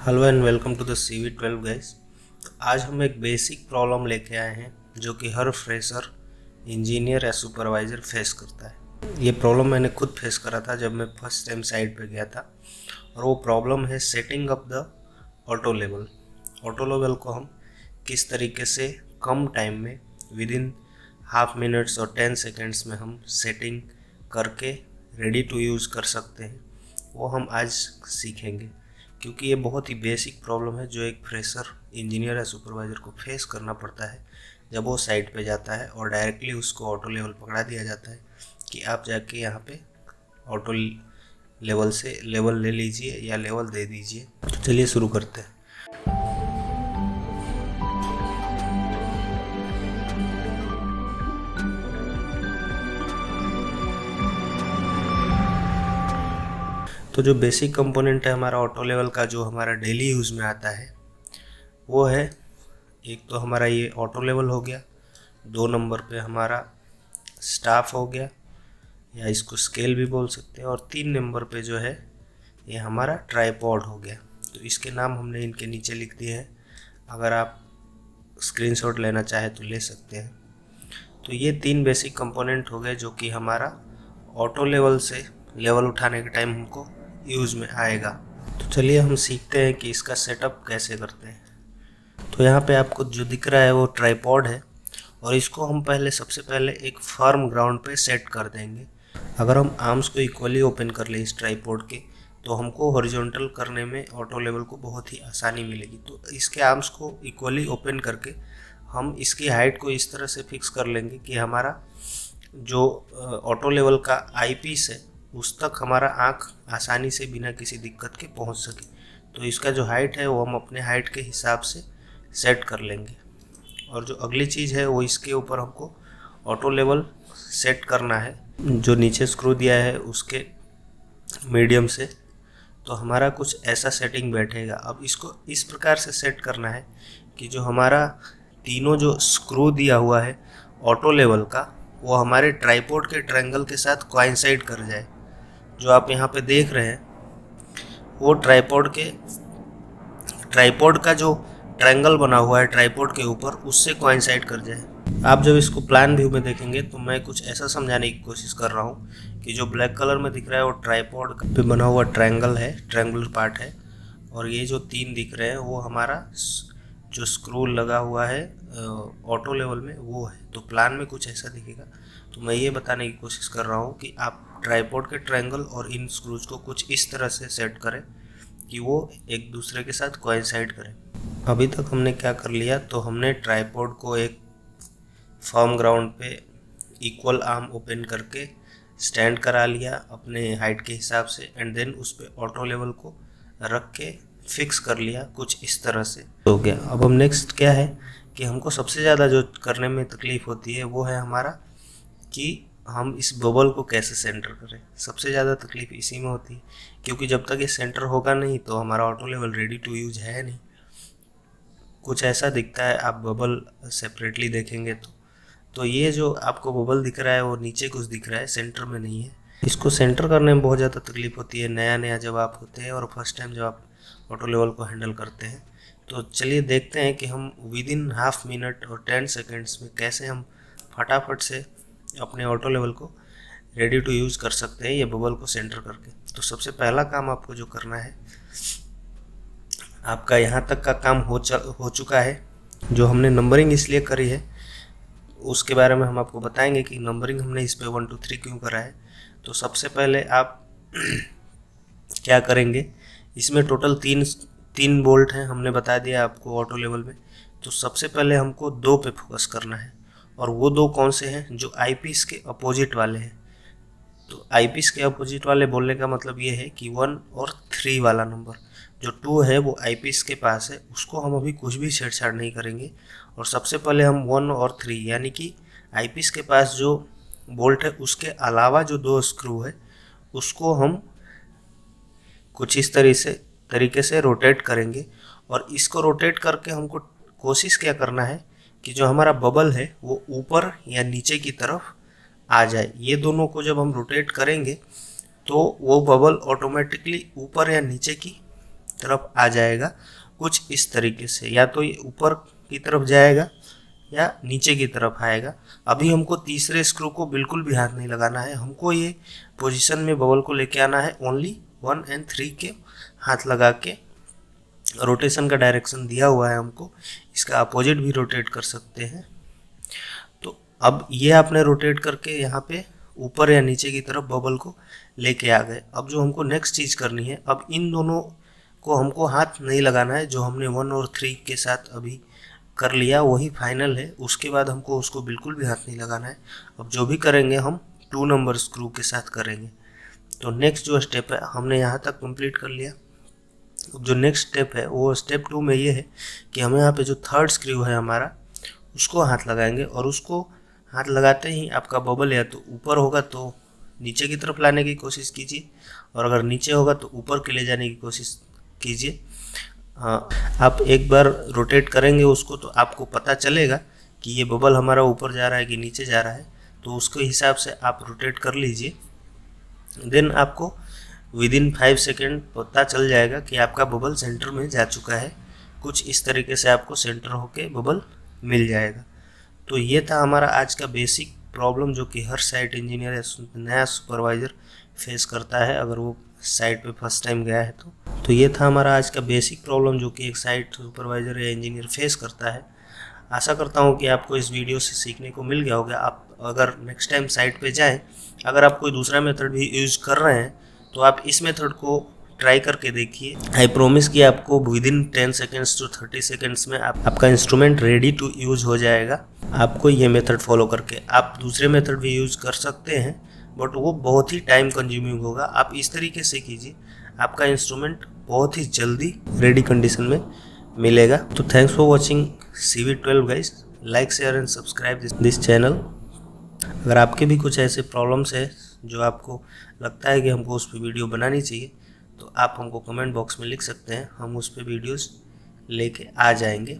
Hello and welcome to the CV12 guys. तो आज हम एक बेसिक प्रॉब्लम लेके आए हैं जो कि हर फ्रेशर इंजीनियर या सुपरवाइज़र फेस करता है। ये प्रॉब्लम मैंने खुद फेस करा था जब मैं फर्स्ट टाइम साइट पे गया था, और वो प्रॉब्लम है setting up the auto level. Auto level को हम किस तरीके से कम टाइम में विद इन हाफ मिनट्स और 10 सेकेंड्स में हम सेटिंग करके रेडी टू यूज़ कर सकते हैं, वो हम आज सीखेंगे। क्योंकि ये बहुत ही बेसिक प्रॉब्लम है जो एक फ्रेशर इंजीनियर या सुपरवाइज़र को फेस करना पड़ता है जब वो साइट पे जाता है और डायरेक्टली उसको ऑटो लेवल पकड़ा दिया जाता है कि आप जाके यहाँ पे ऑटो लेवल से लेवल ले लीजिए या लेवल दे दीजिए। तो चलिए शुरू करते हैं। तो जो बेसिक कंपोनेंट है हमारा ऑटो लेवल का, जो हमारा डेली यूज़ में आता है, वो है एक तो हमारा ये ऑटो लेवल हो गया, 2 नंबर पे हमारा स्टाफ हो गया या इसको स्केल भी बोल सकते हैं, और 3 नंबर पे जो है ये हमारा ट्राइपॉड हो गया। तो इसके नाम हमने इनके नीचे लिख दिए हैं, अगर आप स्क्रीनशॉट लेना चाहे तो ले सकते हैं। तो ये 3 बेसिक कंपोनेंट हो गए जो कि हमारा ऑटो लेवल से लेवल उठाने के टाइम हमको यूज़ में आएगा। तो चलिए हम सीखते हैं कि इसका सेटअप कैसे करते हैं। तो यहाँ पे आपको जो दिख रहा है वो ट्राइपॉड है, और इसको हम सबसे पहले एक फर्म ग्राउंड पे सेट कर देंगे। अगर हम आर्म्स को इक्वली ओपन कर लें इस ट्राइपॉड के, तो हमको हॉरिजॉन्टल करने में ऑटो लेवल को बहुत ही आसानी मिलेगी। तो इसके आर्म्स को इक्वली ओपन करके हम इसकी हाइट को इस तरह से फिक्स कर लेंगे कि हमारा जो ऑटो लेवल का आई पीस है उस तक हमारा आँख आसानी से बिना किसी दिक्कत के पहुँच सके। तो इसका जो हाइट है वो हम अपने हाइट के हिसाब से सेट कर लेंगे। और जो अगली चीज़ है वो इसके ऊपर हमको ऑटो लेवल सेट करना है, जो नीचे स्क्रू दिया है उसके मीडियम से। तो हमारा कुछ ऐसा सेटिंग बैठेगा। अब इसको इस प्रकार से सेट करना है कि जो हमारा तीनों जो स्क्रू दिया हुआ है ऑटो लेवल का, वो हमारे ट्राइपॉड के ट्रायंगल के साथ कोइंसाइड कर जाए। जो आप यहाँ पे देख रहे हैं वो ट्राइपॉड का जो ट्रायंगल बना हुआ है ट्राइपॉड के ऊपर, उससे कोइंसाइड कर जाए। आप जब इसको प्लान व्यू में देखेंगे तो मैं कुछ ऐसा समझाने की कोशिश कर रहा हूँ कि जो ब्लैक कलर में दिख रहा है वो ट्राइपॉड पे बना हुआ ट्रायंगल है, ट्रायंगुलर पार्ट है, और ये जो 3 दिख रहे हैं वो हमारा जो स्क्रू लगा हुआ है ऑटो लेवल में वो है। तो प्लान में कुछ ऐसा दिखेगा। तो मैं ये बताने की कोशिश कर रहा हूँ कि आप ट्राइपॉड के ट्रायंगल और इन स्क्रूज को कुछ इस तरह से सेट करें कि वो एक दूसरे के साथ कोइंसाइड करें। अभी तक हमने क्या कर लिया, तो हमने ट्राइपॉड को एक फर्म ग्राउंड पे इक्वल आर्म ओपन करके स्टैंड करा लिया अपने हाइट के हिसाब से, एंड देन उस पर ऑटो लेवल को रख के फिक्स कर लिया कुछ इस तरह से हो गया। अब हम नेक्स्ट क्या है कि हमको सबसे ज़्यादा जो करने में तकलीफ़ होती है वो है हमारा कि हम इस बबल को कैसे सेंटर करें। सबसे ज़्यादा तकलीफ़ इसी में होती है, क्योंकि जब तक ये सेंटर होगा नहीं तो हमारा auto level ready to use है नहीं। कुछ ऐसा दिखता है, आप बबल सेपरेटली देखेंगे तो ये जो आपको बबल दिख रहा है वो नीचे कुछ दिख रहा है, सेंटर में नहीं है। इसको सेंटर करने में बहुत ज़्यादा तकलीफ़ होती है नया नया जब आप होते हैं और फर्स्ट टाइम जब आप ऑटो लेवल को हैंडल करते हैं। तो चलिए देखते हैं कि हम विद इन हाफ मिनट और 10 सेकेंड्स में कैसे हम फटाफट से अपने ऑटो लेवल को रेडी टू यूज़ कर सकते हैं ये बबल को सेंटर करके। तो सबसे पहला काम आपको जो करना है, आपका यहाँ तक का काम हो चुका है। जो हमने नंबरिंग इसलिए करी है उसके बारे में हम आपको बताएंगे कि नंबरिंग हमने इस पे 1 2 3 क्यों करा है। तो सबसे पहले आप क्या करेंगे, इसमें टोटल तीन बोल्ट हैं, हमने बता दिया आपको ऑटो लेवल में। तो सबसे पहले हमको 2 पे फोकस करना है, और वो 2 कौन से हैं, जो आई पीस के अपोजिट वाले हैं। तो आई पीस के अपोजिट वाले बोलने का मतलब ये है कि 1 और 3 वाला नंबर, जो 2 है वो आई पीस के पास है, उसको हम अभी कुछ भी छेड़छाड़ नहीं करेंगे। और सबसे पहले हम 1 और 3 यानी कि आई पीस के पास जो बोल्ट है उसके अलावा जो 2 स्क्रू है उसको हम कुछ इस तरीके से रोटेट करेंगे। और इसको रोटेट करके हमको कोशिश क्या करना है कि जो हमारा बबल है वो ऊपर या नीचे की तरफ आ जाए। ये दोनों को जब हम रोटेट करेंगे तो वो बबल ऑटोमेटिकली ऊपर या नीचे की तरफ आ जाएगा कुछ इस तरीके से, या तो ये ऊपर की तरफ जाएगा या नीचे की तरफ आएगा। अभी हमको तीसरे स्क्रू को बिल्कुल भी हाथ नहीं लगाना है, हमको ये पोजीशन में बबल को लेके आना है। ओनली 1 और 3 के हाथ लगा के, रोटेशन का डायरेक्शन दिया हुआ है हमको, इसका अपोजिट भी रोटेट कर सकते हैं। तो अब ये आपने रोटेट करके यहाँ पे ऊपर या नीचे की तरफ बबल को लेके आ गए। अब जो हमको नेक्स्ट चीज़ करनी है, अब इन दोनों को हमको हाथ नहीं लगाना है। जो हमने 1 और 3 के साथ अभी कर लिया वही फाइनल है, उसके बाद हमको उसको बिल्कुल भी हाथ नहीं लगाना है। अब जो भी करेंगे हम 2 नंबर स्क्रू के साथ करेंगे। तो नेक्स्ट जो स्टेप है हमने यहाँ तक कंप्लीट कर लिया। अब जो नेक्स्ट स्टेप है वो स्टेप 2 में ये है कि हमें यहाँ पे जो थर्ड स्क्रू है हमारा उसको हाथ लगाएंगे, और उसको हाथ लगाते ही आपका बबल या तो ऊपर होगा तो नीचे की तरफ लाने की कोशिश कीजिए, और अगर नीचे होगा तो ऊपर के ले जाने की कोशिश कीजिए। आप एक बार रोटेट करेंगे उसको तो आपको पता चलेगा कि ये बबल हमारा ऊपर जा रहा है कि नीचे जा रहा है, तो उसके हिसाब से आप रोटेट कर लीजिए। देन आपको विदिन 5 सेकेंड पता चल जाएगा कि आपका बबल सेंटर में जा चुका है। कुछ इस तरीके से आपको सेंटर होके बबल मिल जाएगा। तो ये था हमारा आज का बेसिक प्रॉब्लम जो कि हर साइट इंजीनियर या नया सुपरवाइज़र फेस करता है अगर वो साइट पे फर्स्ट टाइम गया है तो ये था हमारा आज का बेसिक प्रॉब्लम जो कि एक साइट सुपरवाइज़र या इंजीनियर फेस करता है। आशा करता हूँ कि आपको इस वीडियो से सीखने को मिल गया होगा। आप अगर नेक्स्ट टाइम साइट पे जाएं, अगर आप कोई दूसरा मेथड भी यूज़ कर रहे हैं तो आप इस मेथड को ट्राई करके देखिए। आई प्रॉमिस कि आपको विदिन 10 सेकेंड्स टू 30 सेकेंड्स में आपका इंस्ट्रूमेंट रेडी टू यूज़ हो जाएगा। आपको ये मेथड फॉलो करके आप दूसरे मेथड भी यूज़ कर सकते हैं, बट वो बहुत ही टाइम कंज्यूमिंग होगा। आप इस तरीके से कीजिए, आपका इंस्ट्रूमेंट बहुत ही जल्दी रेडी कंडीशन में मिलेगा। तो thanks for watching CV12 guys. Like share and subscribe this channel. अगर आपके भी कुछ ऐसे प्रॉब्लम्स है जो आपको लगता है कि हमको उस पर वीडियो बनानी चाहिए तो आप हमको कमेंट बॉक्स में लिख सकते हैं, हम उस पर वीडियोस लेके आ जाएंगे।